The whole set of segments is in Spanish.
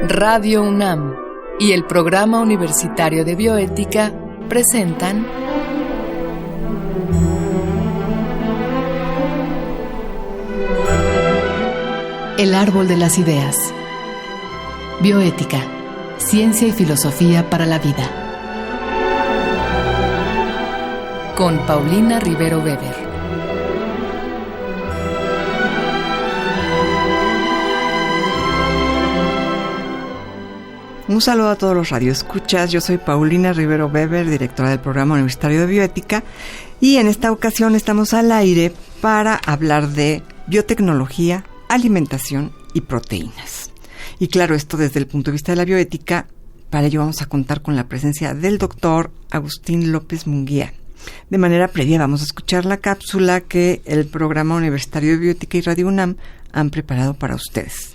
Radio UNAM y el Programa Universitario de Bioética presentan El Árbol de las Ideas. Bioética, ciencia y filosofía para la vida. Con Paulina Rivero Weber. Un saludo a todos los radioescuchas. Yo soy Paulina Rivero Weber, directora del Programa Universitario de Bioética, y en esta ocasión estamos al aire para hablar de biotecnología, alimentación y proteínas. Y claro, esto desde el punto de vista de la bioética. Para ello vamos a contar con la presencia del doctor Agustín López Munguía. De manera previa vamos a escuchar la cápsula que el Programa Universitario de Bioética y Radio UNAM han preparado para ustedes.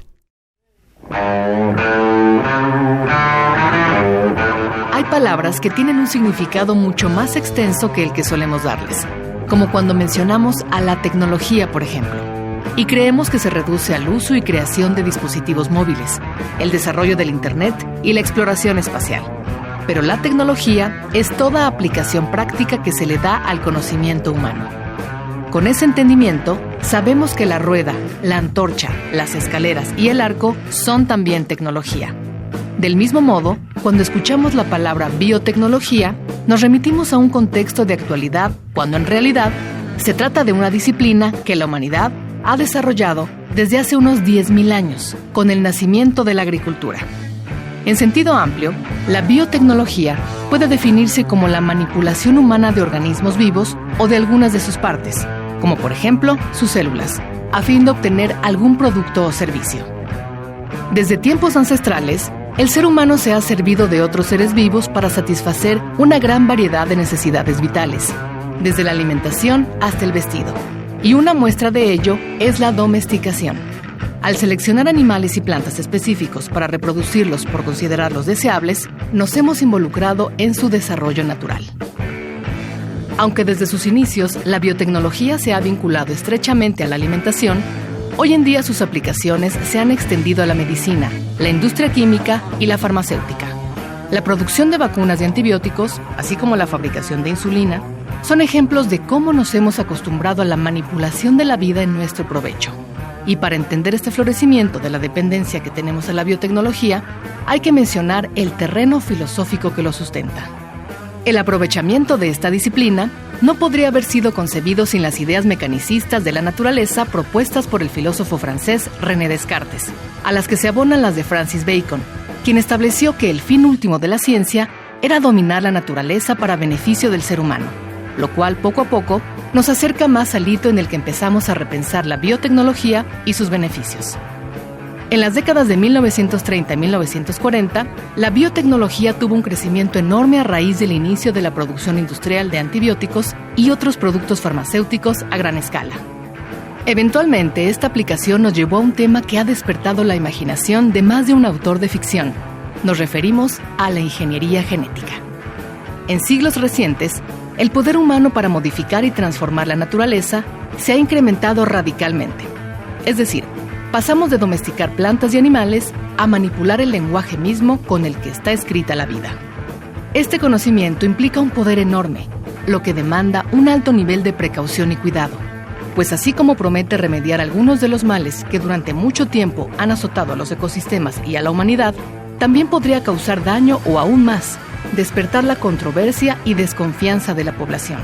Hay palabras que tienen un significado mucho más extenso que el que solemos darles, como cuando mencionamos a la tecnología, por ejemplo, y creemos que se reduce al uso y creación de dispositivos móviles, el desarrollo del Internet y la exploración espacial. Pero la tecnología es toda aplicación práctica que se le da al conocimiento humano. Con ese entendimiento, sabemos que la rueda, la antorcha, las escaleras y el arco son también tecnología. Del mismo modo, cuando escuchamos la palabra biotecnología, nos remitimos a un contexto de actualidad, cuando en realidad se trata de una disciplina que la humanidad ha desarrollado desde hace unos 10.000 años, con el nacimiento de la agricultura. En sentido amplio, la biotecnología puede definirse como la manipulación humana de organismos vivos o de algunas de sus partes, como por ejemplo sus células, a fin de obtener algún producto o servicio. Desde tiempos ancestrales, el ser humano se ha servido de otros seres vivos para satisfacer una gran variedad de necesidades vitales, desde la alimentación hasta el vestido. Y una muestra de ello es la domesticación. Al seleccionar animales y plantas específicos para reproducirlos por considerarlos deseables, nos hemos involucrado en su desarrollo natural. Aunque desde sus inicios la biotecnología se ha vinculado estrechamente a la alimentación, hoy en día sus aplicaciones se han extendido a la medicina, la industria química y la farmacéutica. La producción de vacunas y antibióticos, así como la fabricación de insulina, son ejemplos de cómo nos hemos acostumbrado a la manipulación de la vida en nuestro provecho. Y para entender este florecimiento de la dependencia que tenemos a la biotecnología, hay que mencionar el terreno filosófico que lo sustenta. El aprovechamiento de esta disciplina no podría haber sido concebido sin las ideas mecanicistas de la naturaleza propuestas por el filósofo francés René Descartes, a las que se abonan las de Francis Bacon, quien estableció que el fin último de la ciencia era dominar la naturaleza para beneficio del ser humano, lo cual poco a poco nos acerca más al hito en el que empezamos a repensar la biotecnología y sus beneficios. En las décadas de 1930 y 1940, la biotecnología tuvo un crecimiento enorme a raíz del inicio de la producción industrial de antibióticos y otros productos farmacéuticos a gran escala. Eventualmente, esta aplicación nos llevó a un tema que ha despertado la imaginación de más de un autor de ficción. Nos referimos a la ingeniería genética. En siglos recientes, el poder humano para modificar y transformar la naturaleza se ha incrementado radicalmente. Es decir, pasamos de domesticar plantas y animales a manipular el lenguaje mismo con el que está escrita la vida. Este conocimiento implica un poder enorme, lo que demanda un alto nivel de precaución y cuidado, pues así como promete remediar algunos de los males que durante mucho tiempo han azotado a los ecosistemas y a la humanidad, también podría causar daño o aún más, despertar la controversia y desconfianza de la población.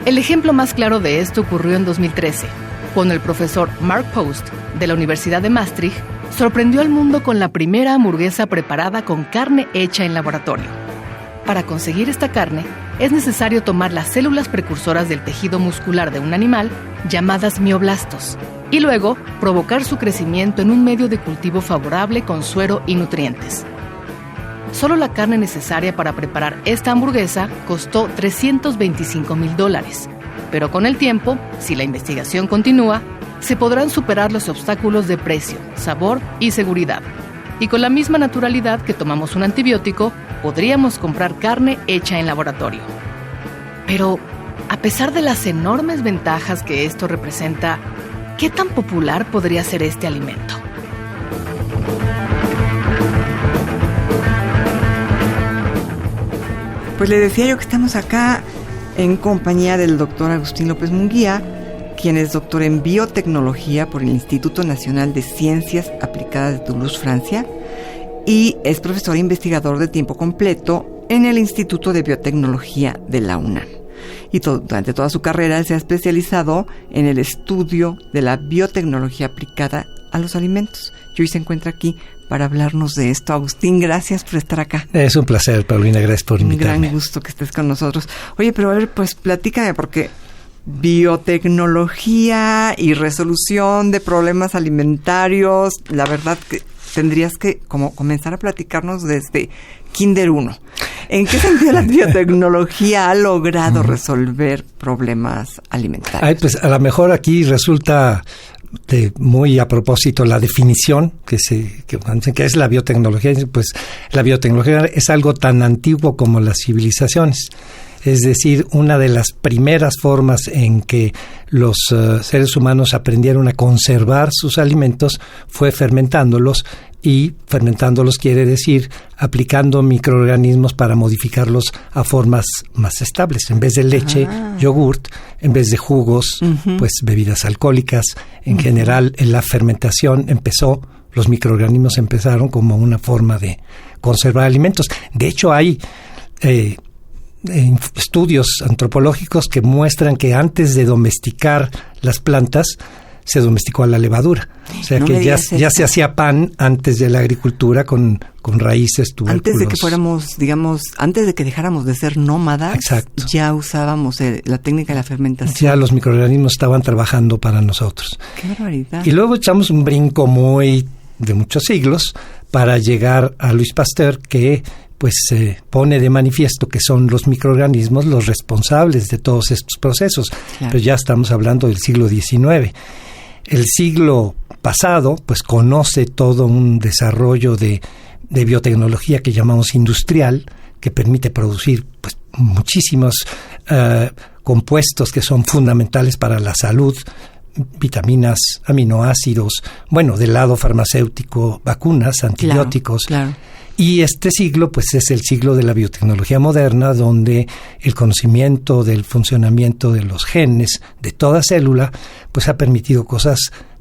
El ejemplo más claro de esto ocurrió en 2013, cuando el profesor Mark Post, de la Universidad de Maastricht, sorprendió al mundo con la primera hamburguesa preparada con carne hecha en laboratorio. Para conseguir esta carne, es necesario tomar las células precursoras del tejido muscular de un animal, llamadas mioblastos, y luego provocar su crecimiento en un medio de cultivo favorable con suero y nutrientes. Solo la carne necesaria para preparar esta hamburguesa costó $325,000, pero con el tiempo, si la investigación continúa, se podrán superar los obstáculos de precio, sabor y seguridad. Y con la misma naturalidad que tomamos un antibiótico, podríamos comprar carne hecha en laboratorio. Pero, a pesar de las enormes ventajas que esto representa, ¿qué tan popular podría ser este alimento? Pues le decía yo que estamos acá en compañía del doctor Agustín López Munguía, quien es doctor en biotecnología por el Instituto Nacional de Ciencias Aplicadas de Toulouse, Francia, y es profesor e investigador de tiempo completo en el Instituto de Biotecnología de la UNAM. Y durante toda su carrera se ha especializado en el estudio de la biotecnología aplicada a los alimentos. Y hoy se encuentra aquí para hablarnos de esto. Agustín, gracias por estar acá. Es un placer, Paulina, gracias por invitarme. Un gran gusto que estés con nosotros. Oye, pero a ver, pues platícame, porque biotecnología y resolución de problemas alimentarios, la verdad que tendrías que como comenzar a platicarnos desde Kinder 1. ¿En qué sentido la biotecnología ha logrado resolver problemas alimentarios? Ay, pues a lo mejor aquí resulta muy a propósito la definición que es la biotecnología. Pues la biotecnología es algo tan antiguo como las civilizaciones. Es decir, una de las primeras formas en que los seres humanos aprendieron a conservar sus alimentos fue fermentándolos, y fermentándolos quiere decir aplicando microorganismos para modificarlos a formas más estables. En vez de leche, yogurt; en vez de jugos, pues bebidas alcohólicas. En general, en la fermentación los microorganismos empezaron como una forma de conservar alimentos. De hecho, hay estudios antropológicos que muestran que antes de domesticar las plantas se domesticó a la levadura. O sea, que ya se hacía pan antes de la agricultura con raíces, tubérculos. Antes de que fuéramos, digamos, antes de que dejáramos de ser nómadas, exacto, ya usábamos la técnica de la fermentación. Ya los microorganismos estaban trabajando para nosotros. ¡Qué barbaridad! Y luego echamos un brinco de muchos siglos para llegar a Louis Pasteur, que pues pone de manifiesto que son los microorganismos los responsables de todos estos procesos. Claro. Pero ya estamos hablando del siglo XIX. El siglo pasado, pues conoce todo un desarrollo de biotecnología que llamamos industrial, que permite producir pues muchísimos compuestos que son fundamentales para la salud, vitaminas, aminoácidos, del lado farmacéutico, vacunas, antibióticos. Claro. Y este siglo, pues es el siglo de la biotecnología moderna, donde el conocimiento del funcionamiento de los genes de toda célula, pues ha permitido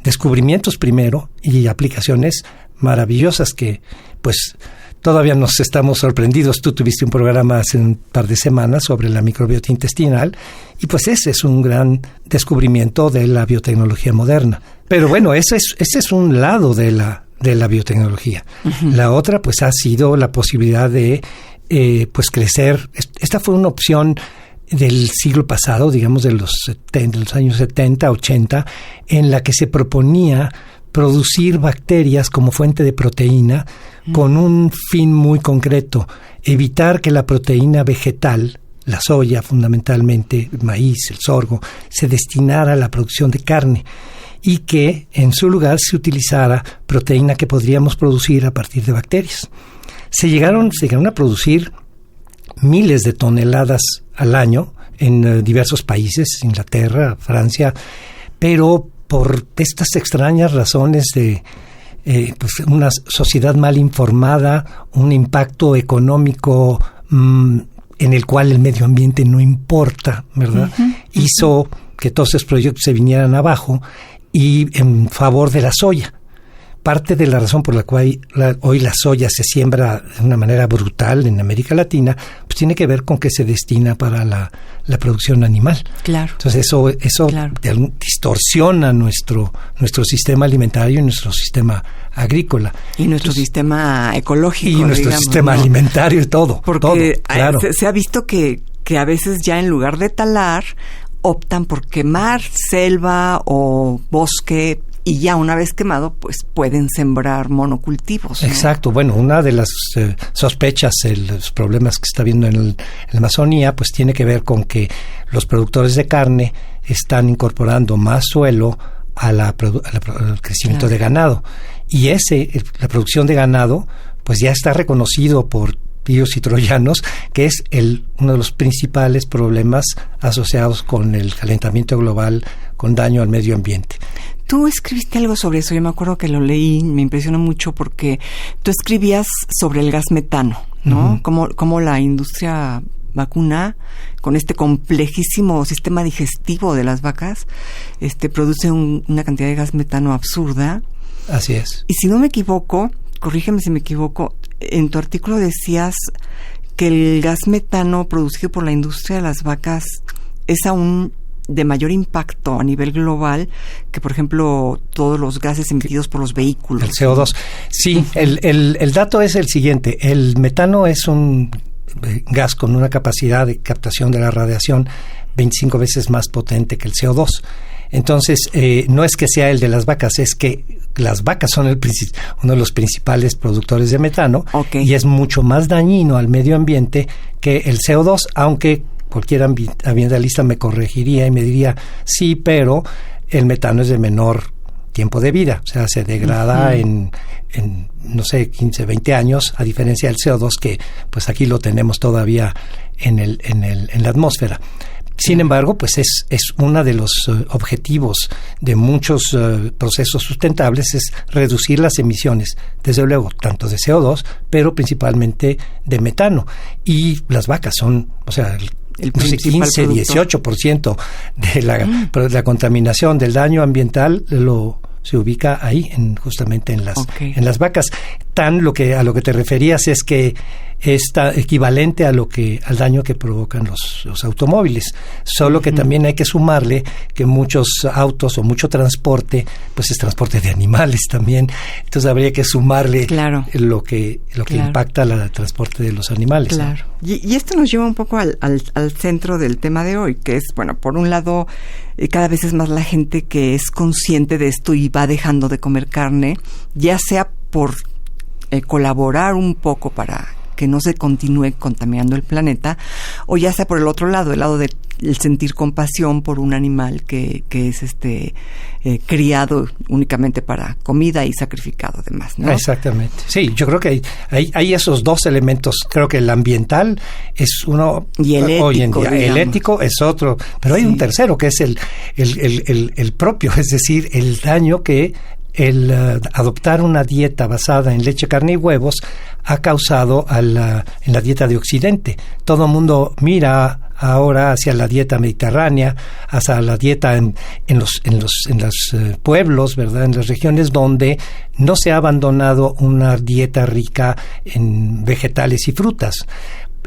descubrimientos primero y aplicaciones maravillosas que, pues, todavía nos estamos sorprendidos. Tú tuviste un programa hace un par de semanas sobre la microbiota intestinal y pues ese es un gran descubrimiento de la biotecnología moderna. Pero bueno, ese es un lado de la biotecnología. Uh-huh. La otra, pues, ha sido la posibilidad de, crecer. Esta fue una opción del siglo pasado, digamos, de los años 70, 80, en la que se proponía producir bacterias como fuente de proteína con un fin muy concreto: evitar que la proteína vegetal, la soya fundamentalmente, el maíz, el sorgo, se destinara a la producción de carne, y que en su lugar se utilizara proteína que podríamos producir a partir de bacterias. Se llegaron a producir miles de toneladas al año en diversos países, Inglaterra, Francia, pero por estas extrañas razones de una sociedad mal informada, un impacto económico en el cual el medio ambiente no importa, ¿verdad? Hizo que todos esos proyectos se vinieran abajo, y en favor de la soya. Parte de la razón por la cual hoy la soya se siembra de una manera brutal en América Latina, pues tiene que ver con que se destina para la producción animal. Claro. Entonces eso claro, distorsiona nuestro sistema alimentario y nuestro sistema agrícola. Y nuestro sistema ecológico. Y nuestro sistema alimentario y todo. Porque todo, claro. se ha visto que a veces ya en lugar de talar, optan por quemar selva o bosque, y ya una vez quemado, pues pueden sembrar monocultivos, ¿no? Exacto. Bueno, una de las sospechas, los problemas que está habiendo en la Amazonía, pues tiene que ver con que los productores de carne están incorporando más suelo al crecimiento claro, de ganado. Y la producción de ganado, pues ya está reconocido por y troyanos, que es uno de los principales problemas asociados con el calentamiento global, con daño al medio ambiente. Tú escribiste algo sobre eso, yo me acuerdo que lo leí, me impresionó mucho porque tú escribías sobre el gas metano, ¿no? Cómo la industria vacuna, con este complejísimo sistema digestivo de las vacas, produce una cantidad de gas metano absurda. Así es. Y si no me equivoco, corrígeme si me equivoco, en tu artículo decías que el gas metano producido por la industria de las vacas es aún de mayor impacto a nivel global que, por ejemplo, todos los gases emitidos por los vehículos. El CO2. Sí, el dato es el siguiente. El metano es un gas con una capacidad de captación de la radiación 25 veces más potente que el CO2. Entonces, no es que sea el de las vacas, es que las vacas son uno de los principales productores de metano, y es mucho más dañino al medio ambiente que el CO2, aunque cualquier ambientalista me corregiría y me diría, sí, pero el metano es de menor tiempo de vida, o sea, se degrada en no sé, 15, 20 años, a diferencia del CO2 que pues aquí lo tenemos todavía en la atmósfera. Sin embargo, pues es uno de los objetivos de muchos procesos sustentables, es reducir las emisiones, desde luego, tanto de CO2, pero principalmente de metano. Y las vacas son, o sea, el 15, 18% de la contaminación, del daño ambiental, se ubica ahí, justamente en las vacas. A lo que te referías es que está equivalente al daño que provocan los automóviles, solo que también hay que sumarle que muchos autos o mucho transporte, pues es transporte de animales también, entonces habría que sumarle lo que impacta el transporte de los animales. Claro. Y esto nos lleva un poco al centro del tema de hoy, que es, bueno, por un lado, cada vez es más la gente que es consciente de esto y va dejando de comer carne, ya sea por colaborar un poco para que no se continúe contaminando el planeta, o ya sea por el otro lado, el lado del sentir compasión por un animal que es criado únicamente para comida y sacrificado además, ¿no? Exactamente. Sí, yo creo que hay esos dos elementos. Creo que el ambiental es uno y el ético, hoy en día. Digamos. El ético es otro, pero hay un tercero que es el propio, es decir, el daño que el adoptar una dieta basada en leche, carne y huevos ha causado en la dieta de Occidente. Todo el mundo mira ahora hacia la dieta mediterránea, hacia la dieta en los pueblos, ¿verdad? En las regiones donde no se ha abandonado una dieta rica en vegetales y frutas.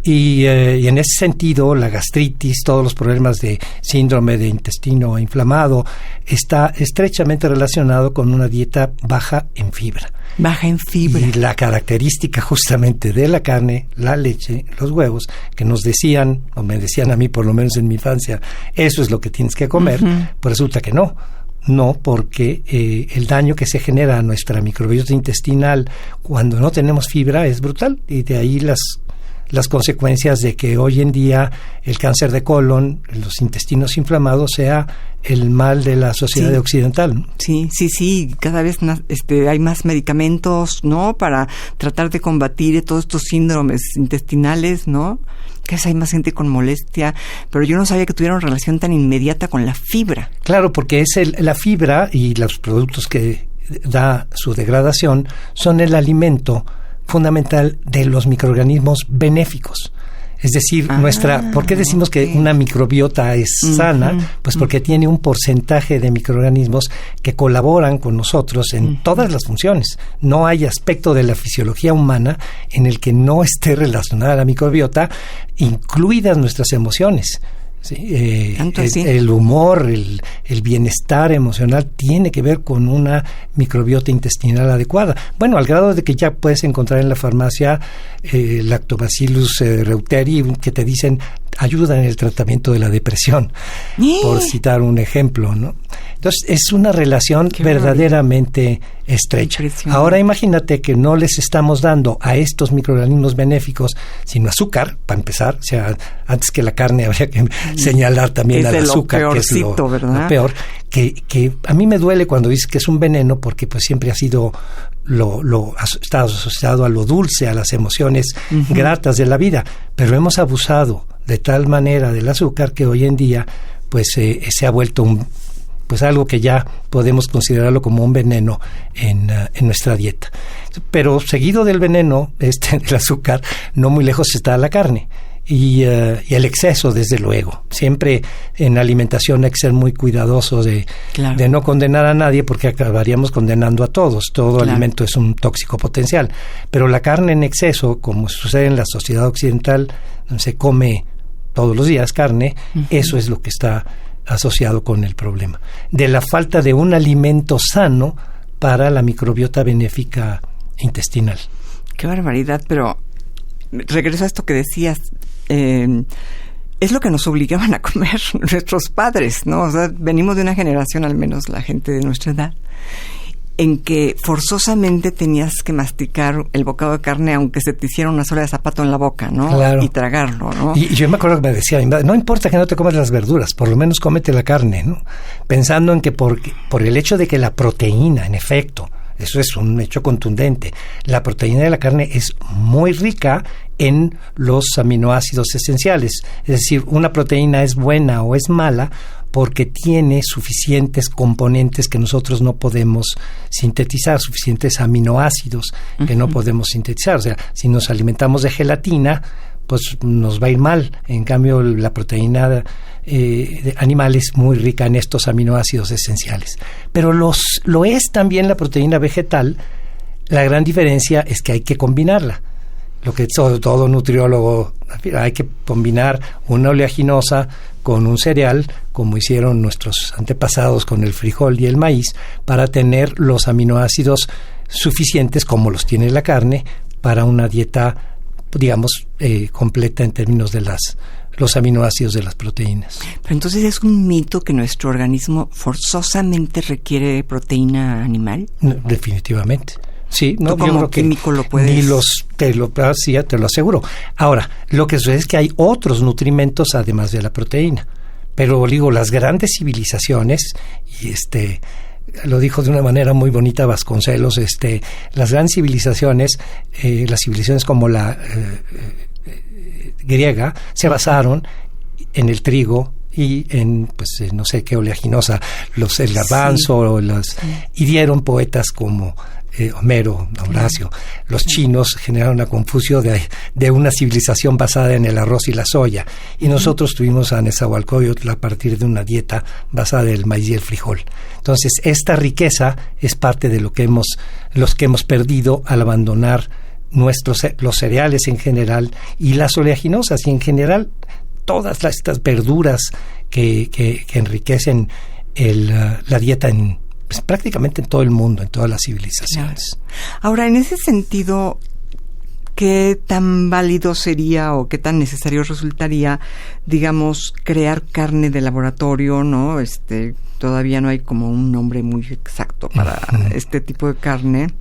Y en ese sentido, la gastritis, todos los problemas de síndrome de intestino inflamado, está estrechamente relacionado con una dieta baja en fibra. Baja en fibra. Y la característica justamente de la carne, la leche, los huevos, que nos decían, o me decían a mí por lo menos en mi infancia, eso es lo que tienes que comer, pues resulta que no. No, porque el daño que se genera a nuestra microbiota intestinal cuando no tenemos fibra es brutal, y de ahí las consecuencias de que hoy en día el cáncer de colon, los intestinos inflamados, sea el mal de la sociedad occidental. Sí, cada vez más, hay más medicamentos, ¿no?, para tratar de combatir todos estos síndromes intestinales, ¿no? Que hay más gente con molestia, pero yo no sabía que tuvieran relación tan inmediata con la fibra. Claro, porque es la fibra y los productos que da su degradación son el alimento fundamental de los microorganismos benéficos. Es decir, ¿por qué decimos que una microbiota es sana? Pues porque tiene un porcentaje de microorganismos que colaboran con nosotros en todas las funciones. No hay aspecto de la fisiología humana en el que no esté relacionada la microbiota, incluidas nuestras emociones. Sí, el humor, el bienestar emocional tiene que ver con una microbiota intestinal adecuada. Bueno, al grado de que ya puedes encontrar en la farmacia Lactobacillus reuteri que te dicen ayuda en el tratamiento de la depresión, por citar un ejemplo, ¿no? Entonces, es una relación verdaderamente estrecha. Ahora imagínate que no les estamos dando a estos microorganismos benéficos sino azúcar, para empezar. O sea, antes que la carne habría que señalar también al azúcar, que es lo peor, que a mí me duele cuando dices que es un veneno, porque pues siempre ha sido está asociado a lo dulce, a las emociones gratas de la vida, pero hemos abusado de tal manera del azúcar que hoy en día pues se ha vuelto pues algo que ya podemos considerarlo como un veneno en nuestra dieta. Pero seguido del veneno, del azúcar, no muy lejos está la carne. Y el exceso, desde luego. Siempre en alimentación hay que ser muy cuidadosos de no condenar a nadie, porque acabaríamos condenando a todos. Todo alimento es un tóxico potencial. Pero la carne en exceso, como sucede en la sociedad occidental, se come todos los días carne, eso es lo que está asociado con el problema. De la falta de un alimento sano para la microbiota benéfica intestinal. Qué barbaridad, pero regreso a esto que decías. Es lo que nos obligaban a comer nuestros padres, ¿no? O sea, venimos de una generación, al menos la gente de nuestra edad, en que forzosamente tenías que masticar el bocado de carne aunque se te hiciera una sola de zapato en la boca, ¿no? Claro. Y tragarlo, ¿no? Y yo me acuerdo que me decía, no importa que no te comas las verduras, por lo menos cómete la carne, ¿no? Pensando en que por el hecho de que la proteína, en efecto, eso es un hecho contundente, la proteína de la carne es muy rica en los aminoácidos esenciales. Es decir, una proteína es buena o es mala porque tiene suficientes componentes que nosotros no podemos sintetizar, suficientes aminoácidos que no podemos sintetizar. O sea, si nos alimentamos de gelatina, pues nos va a ir mal. En cambio, la proteína animal es muy rica en estos aminoácidos esenciales. Pero lo es también la proteína vegetal. La gran diferencia es que hay que combinarla. Lo que todo nutriólogo, hay que combinar una oleaginosa con un cereal, como hicieron nuestros antepasados con el frijol y el maíz, para tener los aminoácidos suficientes, como los tiene la carne, para una dieta, digamos, completa en términos de los aminoácidos de las proteínas. Pero entonces es un mito que nuestro organismo forzosamente requiere proteína animal. No, definitivamente. Sí, no, yo creo que químico lo puedes... te lo aseguro. Ahora, lo que sucede es que hay otros nutrimentos además de la proteína. Pero digo, las grandes civilizaciones, y lo dijo de una manera muy bonita Vasconcelos, las grandes civilizaciones, las civilizaciones como la griega, se basaron en el trigo y en, pues, no sé qué oleaginosa, el garbanzo, y dieron poetas como Homero, Horacio. Los chinos generaron a Confucio de una civilización basada en el arroz y la soya, y nosotros tuvimos a Nezahualcóyotl a partir de una dieta basada en el maíz y el frijol. Entonces, esta riqueza es parte de los que hemos perdido al abandonar los cereales en general y las oleaginosas, y en general todas estas verduras que enriquecen la dieta pues, prácticamente en todo el mundo, en todas las civilizaciones. Claro. Ahora, en ese sentido, ¿qué tan válido sería o qué tan necesario resultaría, digamos, crear carne de laboratorio, ¿no? Todavía no hay como un nombre muy exacto para este tipo de carne.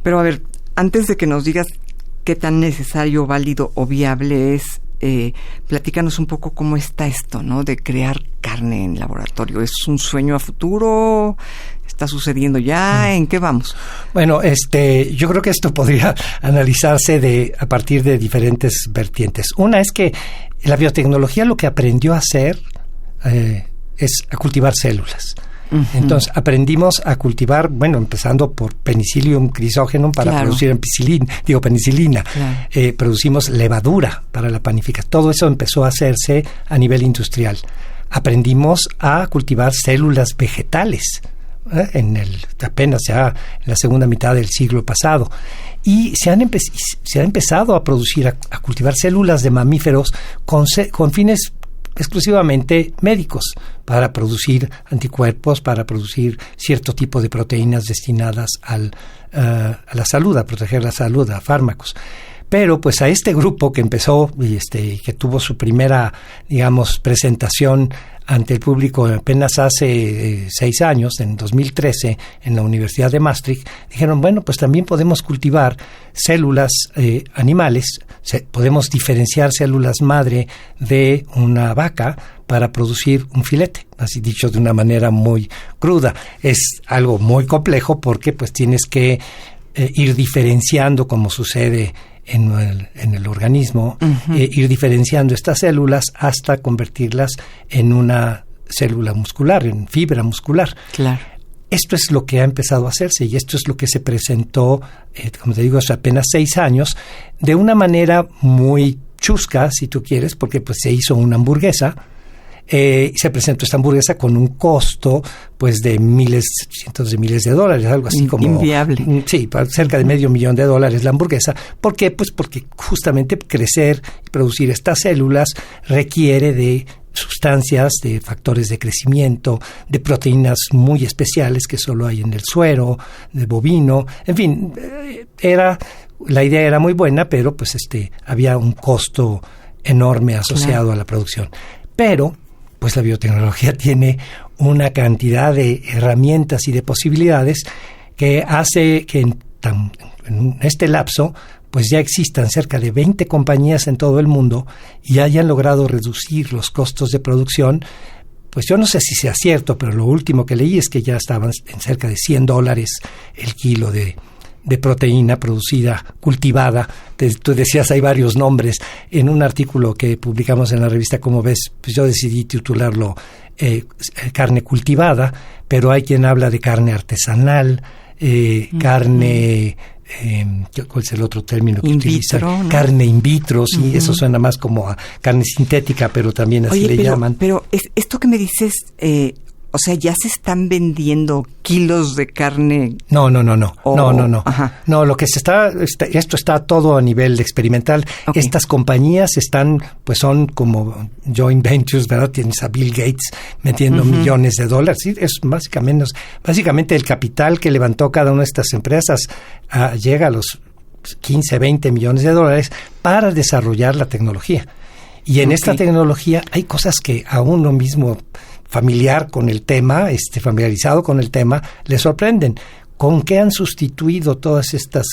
Pero a ver, antes de que nos digas qué tan necesario, válido o viable es, platícanos un poco cómo está esto, ¿no? De crear carne en laboratorio. ¿Es un sueño a futuro? ¿Está sucediendo ya? ¿En qué vamos? Bueno, yo creo que esto podría analizarse a partir de diferentes vertientes. Una es que la biotecnología lo que aprendió a hacer es a cultivar células. Entonces aprendimos a cultivar, empezando por Penicillium crisógenum para producir penicilina. Claro. Producimos levadura para la panificación. Todo eso empezó a hacerse a nivel industrial. Aprendimos a cultivar células vegetales apenas ya en la segunda mitad del siglo pasado. Y se han empezado a producir, a cultivar células de mamíferos con fines exclusivamente médicos, para producir anticuerpos, para producir cierto tipo de proteínas destinadas a la salud, a proteger la salud, a fármacos. Pero pues a este grupo que empezó y que tuvo su primera, digamos, presentación ante el público apenas hace 6 años, en 2013, en la Universidad de Maastricht, dijeron, pues también podemos cultivar células animales, podemos diferenciar células madre de una vaca para producir un filete, así dicho de una manera muy cruda. Es algo muy complejo porque pues tienes que ir diferenciando, como sucede en el organismo, ir diferenciando estas células hasta convertirlas en una célula muscular, en fibra muscular. Claro. Esto es lo que ha empezado a hacerse y esto es lo que se presentó, como te digo, hace apenas 6 años, de una manera muy chusca, si tú quieres, porque pues se hizo una hamburguesa. Se presentó esta hamburguesa con un costo pues de cientos de miles de dólares, algo así como inviable. Sí, cerca de $500,000 la hamburguesa. ¿Por qué? Pues porque justamente crecer y producir estas células requiere de sustancias, de factores de crecimiento, de proteínas muy especiales que solo hay en el suero, de bovino, en fin, la idea era muy buena, pero pues había un costo enorme asociado a la producción. Pero pues la biotecnología tiene una cantidad de herramientas y de posibilidades que hace que en este lapso pues ya existan cerca de 20 compañías en todo el mundo y hayan logrado reducir los costos de producción. Pues yo no sé si sea cierto, pero lo último que leí es que ya estaban en cerca de $100 el kilo de proteína producida, cultivada. Tú decías, hay varios nombres. En un artículo que publicamos en la revista Como Ves, pues yo decidí titularlo carne cultivada, pero hay quien habla de carne artesanal, carne... ¿cuál es el otro término que utilizan? ¿No? Carne in vitro, sí, eso suena más como a carne sintética, pero también así le llaman. Pero esto que me dices, o sea, ¿ya se están vendiendo kilos de carne? No. Ajá. No, lo que esto está todo a nivel experimental. Okay. Estas compañías son como joint ventures, ¿verdad? Tienes a Bill Gates metiendo millones de dólares. Sí, es básicamente el capital que levantó cada una de estas empresas llega a los 15, 20 millones de dólares para desarrollar la tecnología. Y en esta tecnología hay cosas que a uno mismo familiarizado con el tema, le sorprenden. ¿Con qué han sustituido todas estas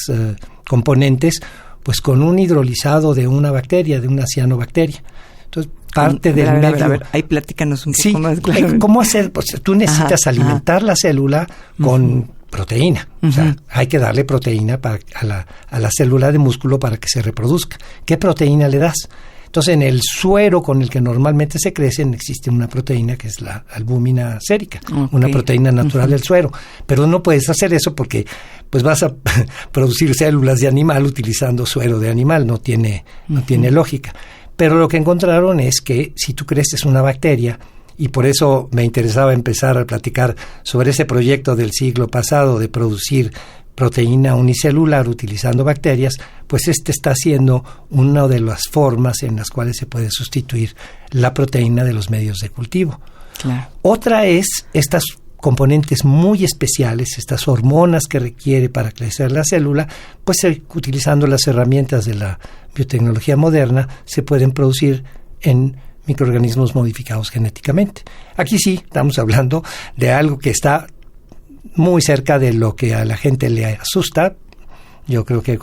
componentes? Pues con un hidrolizado de una bacteria, de una cianobacteria. Entonces, parte del medio... A ver, ahí platícanos un poco más. Claro. ¿Cómo hacer? Pues tú necesitas alimentar la célula con proteína. O sea, hay que darle proteína a la célula de músculo para que se reproduzca. ¿Qué proteína le das? Entonces, en el suero con el que normalmente se crecen existe una proteína que es la albúmina sérica, una proteína natural del suero. Pero no puedes hacer eso porque pues vas a producir células de animal utilizando suero de animal, no tiene lógica. Pero lo que encontraron es que si tú creces una bacteria, y por eso me interesaba empezar a platicar sobre ese proyecto del siglo pasado de producir proteína unicelular utilizando bacterias, pues está siendo una de las formas en las cuales se puede sustituir la proteína de los medios de cultivo. Claro. Otra es estas componentes muy especiales, estas hormonas que requiere para crecer la célula, pues utilizando las herramientas de la biotecnología moderna, se pueden producir en microorganismos modificados genéticamente. Aquí sí estamos hablando de algo que está muy cerca de lo que a la gente le asusta. Yo creo que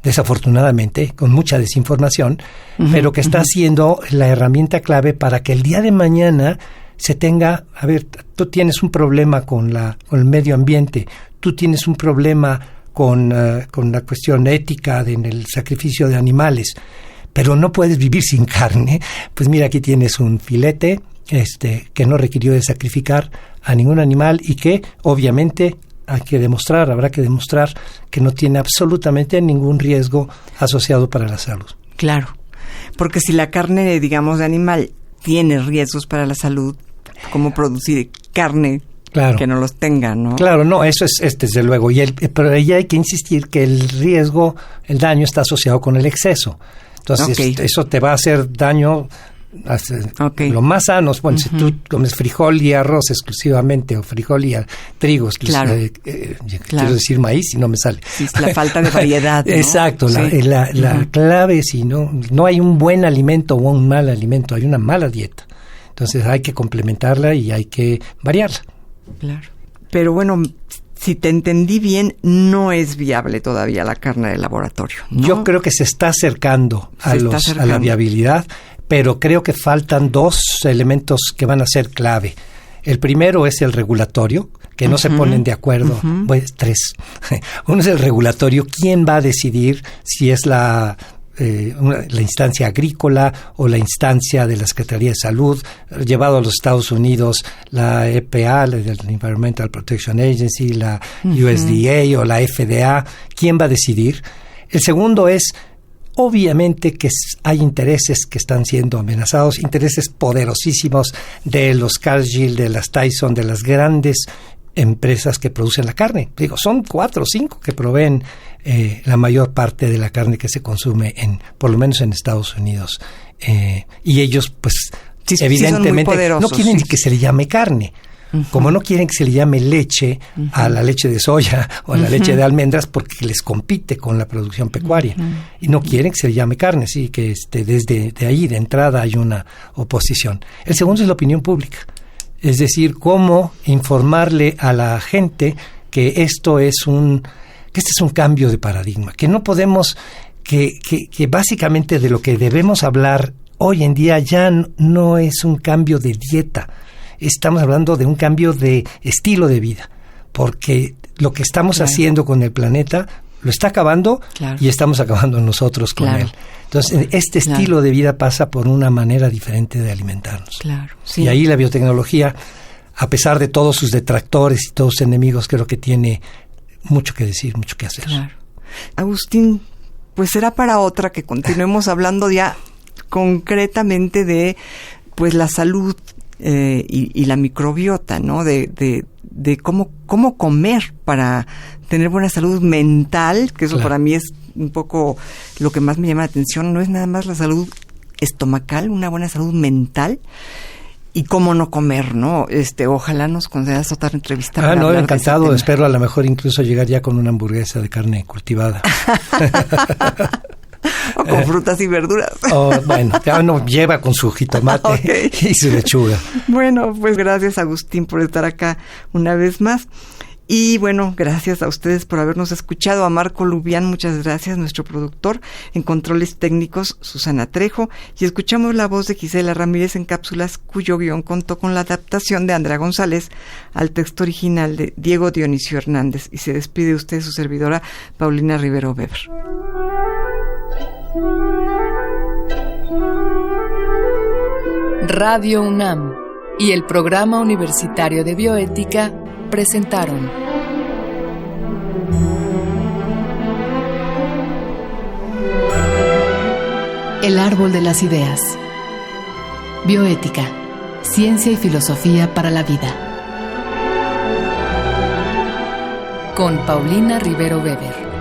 desafortunadamente, con mucha desinformación, pero que está siendo la herramienta clave para que el día de mañana se tenga, a ver, tú tienes un problema con el medio ambiente, tú tienes un problema con la cuestión ética en el sacrificio de animales, pero no puedes vivir sin carne. Pues mira, aquí tienes un filete que no requirió de sacrificar a ningún animal y que obviamente habrá que demostrar que no tiene absolutamente ningún riesgo asociado para la salud. Claro, porque si la carne, digamos, de animal tiene riesgos para la salud, ¿cómo producir carne que no los tenga, no? Claro, no, eso es desde luego. Pero ahí hay que insistir que el daño está asociado con el exceso. Entonces, eso te va a hacer daño. Lo más sano, bueno, si tú comes frijol y arroz exclusivamente, o frijol y trigo, quiero decir maíz y no me sale. Sí, es la falta de variedad, ¿no? Exacto, la clave es si no hay un buen alimento o un mal alimento, hay una mala dieta. Entonces hay que complementarla y hay que variarla. Claro. Pero bueno, si te entendí bien, no es viable todavía la carne de laboratorio, ¿no? Yo creo que se está acercando a la viabilidad, pero creo que faltan 2 elementos que van a ser clave. El primero es el regulatorio, que no se ponen de acuerdo. Pues 3. Uno es el regulatorio. ¿Quién va a decidir si es la la instancia agrícola o la instancia de la Secretaría de Salud, llevado a los Estados Unidos la EPA, la Environmental Protection Agency, la USDA o la FDA. ¿Quién va a decidir? El segundo es, obviamente, que hay intereses que están siendo amenazados, intereses poderosísimos de los Cargill, de las Tyson, de las grandes empresas que producen la carne. Digo, son 4 o 5 que proveen la mayor parte de la carne que se consume por lo menos en Estados Unidos. Y ellos, pues, evidentemente no quieren ni que se le llame carne. Como no quieren que se le llame leche a la leche de soya o a la leche de almendras, porque les compite con la producción pecuaria. Y no quieren que se le llame carne, así que desde de ahí, de entrada, hay una oposición. El segundo es la opinión pública. Es decir, cómo informarle a la gente que este es un cambio de paradigma, que no podemos, que básicamente de lo que debemos hablar hoy en día ya no es un cambio de dieta, estamos hablando de un cambio de estilo de vida, porque lo que estamos haciendo con el planeta lo está acabando y estamos acabando nosotros con él. Entonces, este estilo de vida pasa por una manera diferente de alimentarnos. Y ahí la biotecnología, a pesar de todos sus detractores y todos sus enemigos, creo que tiene mucho que decir, mucho que hacer. Agustín, pues será para otra que continuemos hablando ya concretamente de pues la salud y la microbiota, ¿no? De cómo comer para tener buena salud mental, que eso para mí es un poco lo que más me llama la atención. No es nada más la salud estomacal, una buena salud mental. Y cómo no comer, ¿no? Ojalá nos concedas otra entrevista. No, encantado. Espero a lo mejor incluso llegar ya con una hamburguesa de carne cultivada. O con frutas y verduras. Bueno, ya no lleva con su jitomate y su lechuga. Bueno, pues gracias, Agustín, por estar acá una vez más. Y bueno, gracias a ustedes por habernos escuchado. A Marco Lubián, muchas gracias, nuestro productor. En controles técnicos, Susana Trejo. Y escuchamos la voz de Gisela Ramírez en cápsulas, cuyo guión contó con la adaptación de Andrea González al texto original de Diego Dionisio Hernández. Y se despide usted, su servidora, Paulina Rivero Weber. Radio UNAM y el Programa Universitario de Bioética presentaron El Árbol de las Ideas. Bioética, ciencia y filosofía para la vida. Con Paulina Rivero Weber.